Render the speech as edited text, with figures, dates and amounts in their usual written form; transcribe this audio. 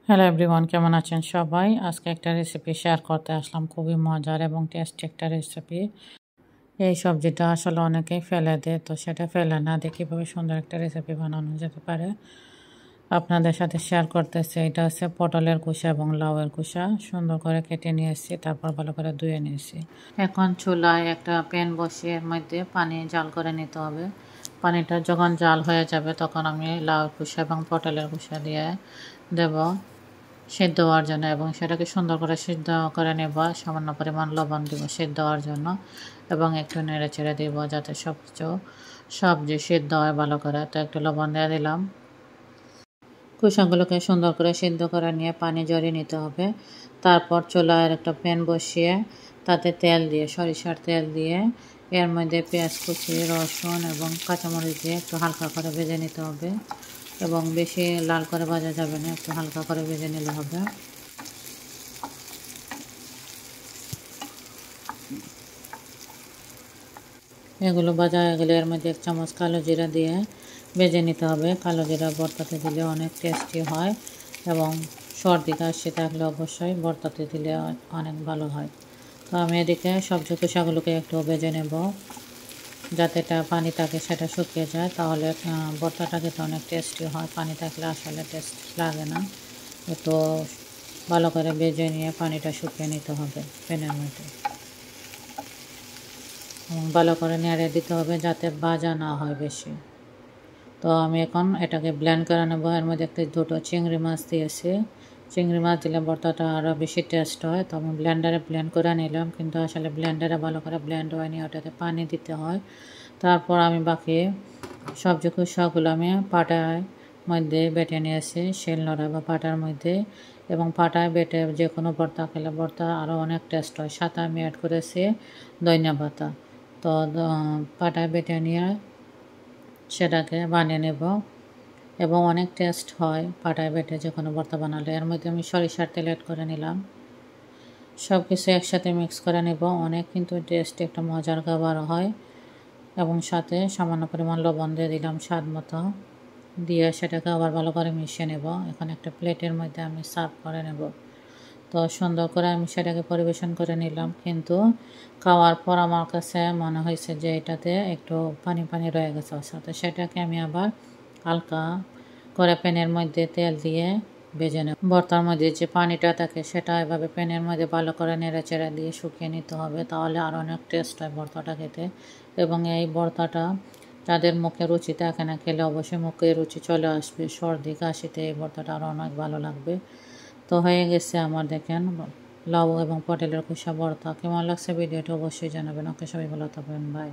Hello everyone, কেমন আছেন সবাই? আজকে একটা রেসিপি শেয়ার করতে আসলাম, খুবই মজার এবং টেস্টি একটা রেসিপি। এই সবজিটা আসলে অনেকেই ফেলে দেয়, তো সেটা ফেলে না দিয়ে কীভাবে সুন্দর একটা রেসিপি বানানো যেতে পারে আপনাদের সাথে শেয়ার করতেছি। এটা হচ্ছে পটলের কুসা এবং লাউয়ের কুসা। সুন্দর করে কেটে নিয়েছি, তারপর ভালো করে ধুয়ে নিয়েছি। এখন চুলায় একটা প্যান বসিয়ে এর মধ্যে পানি জাল করে নিতে হবে। পানিটা যখন জাল হয়ে যাবে তখন আমি লাউয়ের কুসা এবং পটলের কুসা দিয়ে দেব সিদ্ধ হওয়ার জন্য, এবং সেটাকে সুন্দর করে সিদ্ধ করে নেব। সামান্য পরিমাণ লবণ দেব সিদ্ধ হওয়ার জন্য, এবং একটু নেড়ে ছেড়ে দেব যাতে সবজি সিদ্ধ হয় ভালো করে। তো একটু লবণ দিয়ে দিলাম। কুসাগুলোকে সুন্দর করে সিদ্ধ করে নিয়ে পানি ঝরিয়ে নিতে হবে। তারপর চুলায় একটা প্যান বসিয়ে তাতে তেল দিয়ে, সরিষার তেল দিয়ে, এর মধ্যে পেঁয়াজ কুচি, রসুন এবং কাঁচামরিচ দিয়ে একটু হালকা করে ভেজে নিতে হবে, এবং বেশি লাল করে ভাজা যাবে না, একটু হালকা করে ভেজে নিলে হবে। এগুলো ভাজা হয়ে গেলে এর মধ্যে 1 চামচ কালো জিরা দিয়ে ভেজে নিতে হবে। কালো জিরা ভর্তাতে দিলে অনেক টেস্টি হয়, এবং সর্দি কাশি থাকলে অবশ্যই ভর্তাতে দিলে অনেক ভালো হয়। তো আমি এদিকে সবজি কুসাগুলোকে একটু ভেজে নেব, যাতে এটা পানি থাকে সেটা শুকিয়ে যায়, তাহলে ভর্তাটা খেতে অনেক টেস্টি হয়। পানি থাকলে আসলে টেস্ট লাগে না। একটু ভালো করে ভেজে নিয়ে পানিটা শুকিয়ে নিতে হবে প্যানের মধ্যে, ভালো করে নেড়ে দিতে হবে যাতে ভাজা না হয় বেশি। তো আমি এখন এটাকে ব্লেন্ড করে নেব। এর মধ্যে দুটো চিংড়ি মাছ দিয়েছি। চিংড়ি মাছ দিলে ভর্তাটা আরও বেশি টেস্ট হয়। তো আমি ব্লেন্ডারে ব্লেন্ড করে নিলাম, কিন্তু আসলে ব্লেন্ডারে ভালো করে ব্লেন্ড হয়নি, ওটাতে পানি দিতে হয়। তারপর আমি বাকি সবজি কুসাগুলো আমি পাটায় মধ্যে বেটে নিয়েছি, শিলনোড়া বা পাটার মধ্যে, এবং পাটায় বেটে যে কোনো ভর্তা খেলে ভর্তা আরও অনেক টেস্ট হয়। সাথে আমি অ্যাড করেছি ধনিয়া পাতা। তো পাটায় বেটে নিয়ে সেটাকে বানিয়ে নেব, এবং অনেক টেস্ট হয় পাটায় বেটে যে কোনো ভর্তা বানালে। এর মধ্যে আমি সরিষার তেল অ্যাড করে নিলাম। সব কিছু একসাথে মিক্স করে নেব। অনেক কিন্তু টেস্টি একটা মজার খাবার হয়, এবং সাথে সামান্য পরিমাণ লবণ দিয়ে দিলাম স্বাদ মতো, দিয়ে সেটাকে আবার ভালো করে মিশিয়ে নেব। এখন একটা প্লেটের মধ্যে আমি সার্ভ করে নেব। তো সুন্দর করে আমি সেটাকে পরিবেশন করে নিলাম, কিন্তু খাওয়ার পর আমার কাছে মনে হয়েছে যে এটাতে একটু পানি পানি রয়ে গেছে। সাথে সেটাকে আমি আবার হালকা করে প্যানের মধ্যে তেল দিয়ে ভেজে নেব। ভর্তার মধ্যে যে পানিটা থাকে সেটা এভাবে প্যানের মধ্যে ভালো করে নেড়ে চেড়ে দিয়ে শুকিয়ে নিতে হবে, তাহলে আরও অনেক টেস্ট হয় ভর্তাটা খেতে। এবং এই ভর্তাটা যাদের মুখে রুচি থাকে না, খেলে অবশ্যই মুখে রুচি চলে আসবে। সর্দি কাশিতে এই ভর্তাটা আরও অনেক ভালো লাগবে। তো হয়ে গেছে আমার, দেখেন, লাউ এবং পটলের কুসা ভর্তা। কেমন লাগছে ভিডিওটা অবশ্যই জানাবেন। ওকে, সবাই ভালো থাকবেন, বাই।